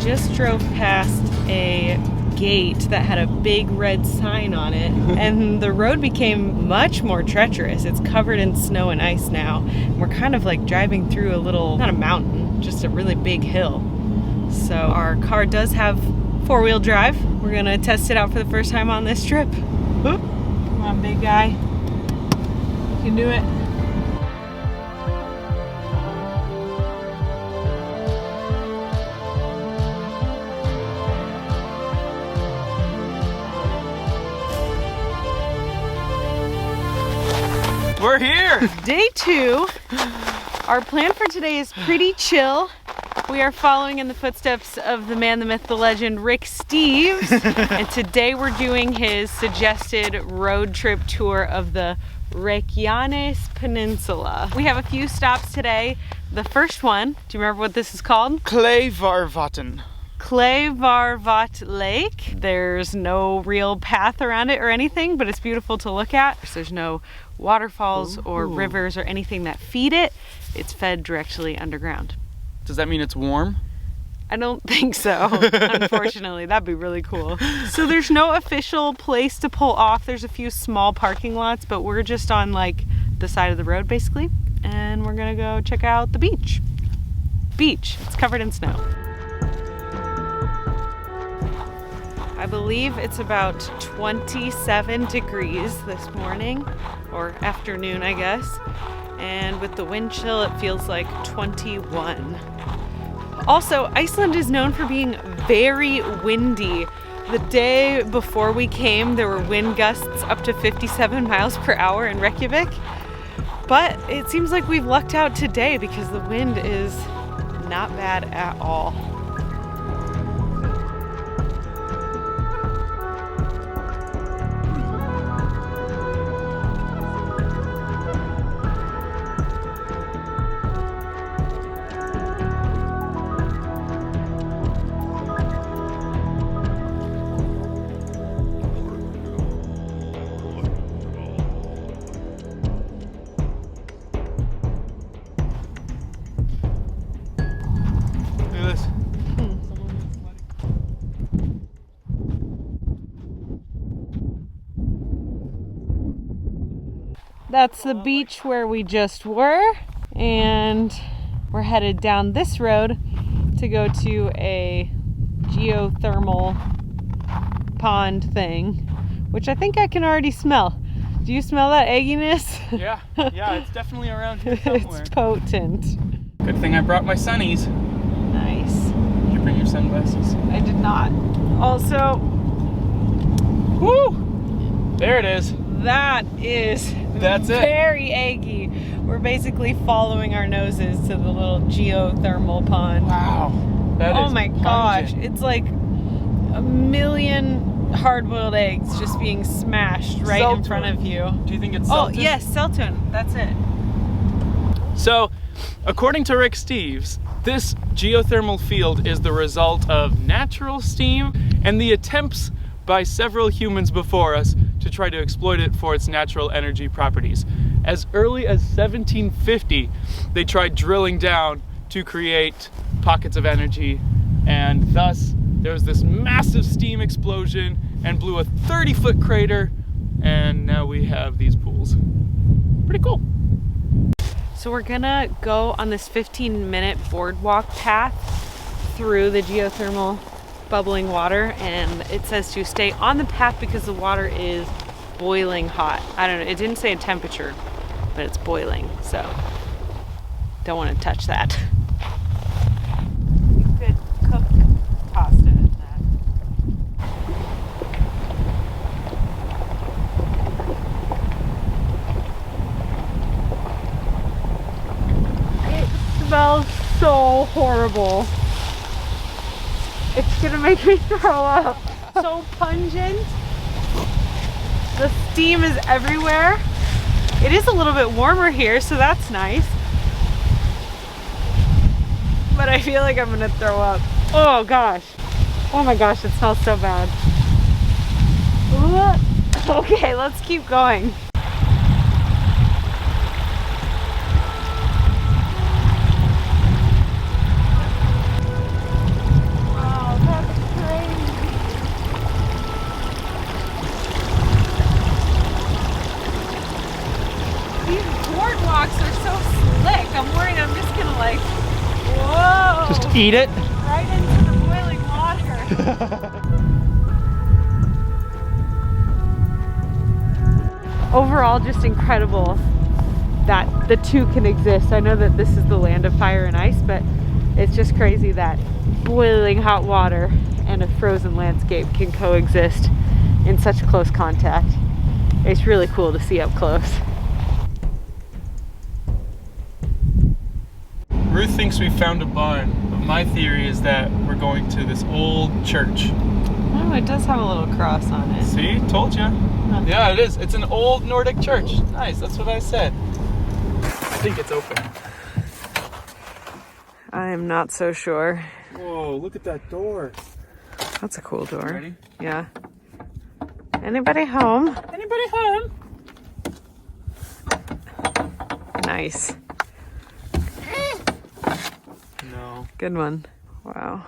just drove past a gate that had a big red sign on it, and the road became much more treacherous. It's covered in snow and ice now. We're kind of like driving through a little, not a mountain, just a really big hill. So our car does have four-wheel drive. We're gonna test it out for the first time on this trip. Oop. Come on, big guy. You can do it. We're here! Day 2. Our plan for today is pretty chill. We are following in the footsteps of the man, the myth, the legend, Rick Steves. And today we're doing his suggested road trip tour of the Reykjanes Peninsula. We have a few stops today. The first one, do you remember what this is called? Kleifarvatn. Kleifarvatn Lake. There's no real path around it or anything, but it's beautiful to look at. There's no waterfalls or rivers or anything that feed it. It's fed directly underground. Does that mean it's warm? I don't think so, unfortunately. That'd be really cool. So there's no official place to pull off. There's a few small parking lots, but we're just on like the side of the road basically. And we're gonna go check out the beach. It's covered in snow. I believe it's about 27 degrees this morning, or afternoon, I guess. And with the wind chill, it feels like 21. Also, Iceland is known for being very windy. The day before we came, there were wind gusts up to 57 miles per hour in Reykjavik. But it seems like we've lucked out today because the wind is not bad at all. That's the beach where we just were, and we're headed down this road to go to a geothermal pond thing, which I think I can already smell. Do you smell that egginess? Yeah, it's definitely around here somewhere. It's potent. Good thing I brought my sunnies. Nice. Did you bring your sunglasses? I did not. Also, woo! There it is. That's it. Very eggy. We're basically following our noses to the little geothermal pond. Wow. That is oh my gosh. It's like a million hard-boiled eggs just being smashed right in front of you. Do you think it's Seltun? Oh, yes, Seltun. That's it. So, according to Rick Steves, this geothermal field is the result of natural steam and the attempts by several humans before us to try to exploit it for its natural energy properties. As early as 1750, they tried drilling down to create pockets of energy, and thus there was this massive steam explosion and blew a 30-foot crater, and now we have these pools. Pretty cool. So we're gonna go on this 15-minute boardwalk path through the geothermal bubbling water, and it says to stay on the path because the water is boiling hot. I don't know, it didn't say a temperature, but it's boiling, so don't want to touch that. You could cook pasta in that. It smells so horrible. It's gonna make me throw up. So pungent. The steam is everywhere. It is a little bit warmer here, so that's nice. But I feel like I'm gonna throw up. Oh gosh. Oh my gosh, it smells so bad. Okay, let's keep going. Wow. Eat it? Right into the boiling water. Overall, just incredible that the two can exist. I know that this is the land of fire and ice, but it's just crazy that boiling hot water and a frozen landscape can coexist in such close contact. It's really cool to see up close. Ruth thinks we found a barn, but my theory is that we're going to this old church. Oh, it does have a little cross on it. See? Told ya. Huh. Yeah, it is. It's an old Nordic church. Nice, that's what I said. I think it's open. I am not so sure. Whoa, look at that door. That's a cool door. Ready? Yeah. Anybody home? Anybody home? Nice. No. Good one. Wow.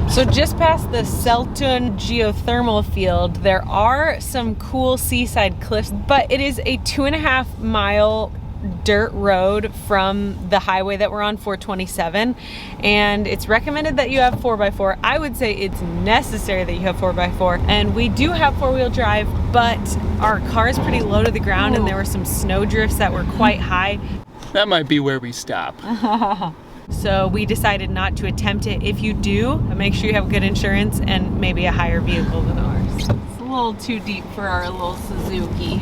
So just past the Seltun Geothermal Field, there are some cool seaside cliffs, but it is a 2.5 mile dirt road from the highway that we're on, 427, and it's recommended that you have 4x4. I would say it's necessary that you have 4x4, and we do have 4-wheel drive, but our car is pretty low to the ground. Ooh. And there were some snow drifts that were quite high. That might be where we stop. So we decided not to attempt it. If you do, make sure you have good insurance and maybe a higher vehicle than ours. It's a little too deep for our little Suzuki.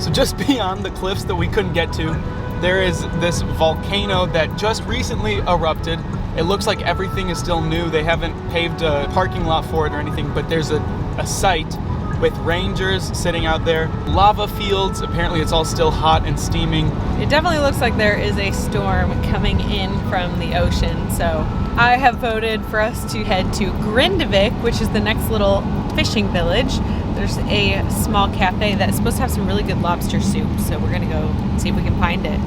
So just beyond the cliffs that we couldn't get to, there is this volcano that just recently erupted. It looks like everything is still new. They haven't paved a parking lot for it or anything, but there's a site with rangers sitting out there. Lava fields, apparently it's all still hot and steaming. It definitely looks like there is a storm coming in from the ocean. So I have voted for us to head to Grindavik, which is the next little fishing village. There's a small cafe that's supposed to have some really good lobster soup. So we're gonna go see if we can find it.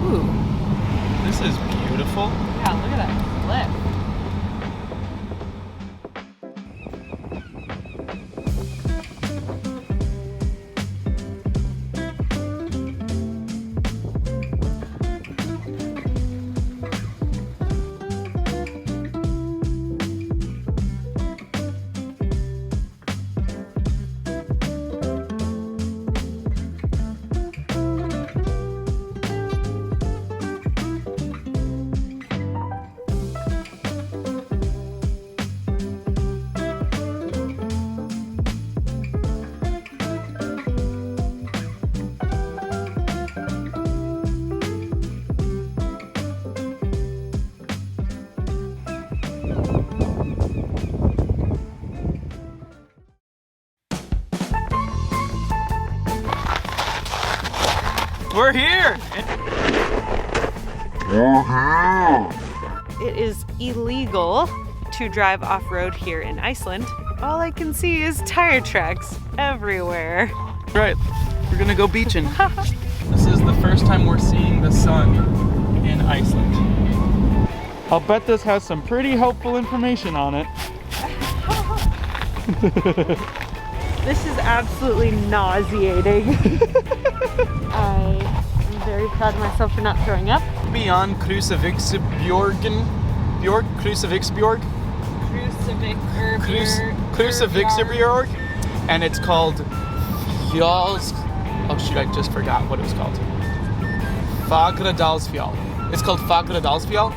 Ooh. This is beautiful. Yeah, look at that cliff. We're here! It is illegal to drive off-road here in Iceland. All I can see is tire tracks everywhere. Right, we're gonna go beaching. This is the first time we're seeing the sun in Iceland. I'll bet this has some pretty helpful information on it. This is absolutely nauseating. I am very proud of myself for not throwing up. Beyond Krysuvikurbjarg, Krysuvikurbjarg, and it's called Fjalls. Oh shoot, I just forgot what it was called. Fagradalsfjall. It's called Fagradalsfjall.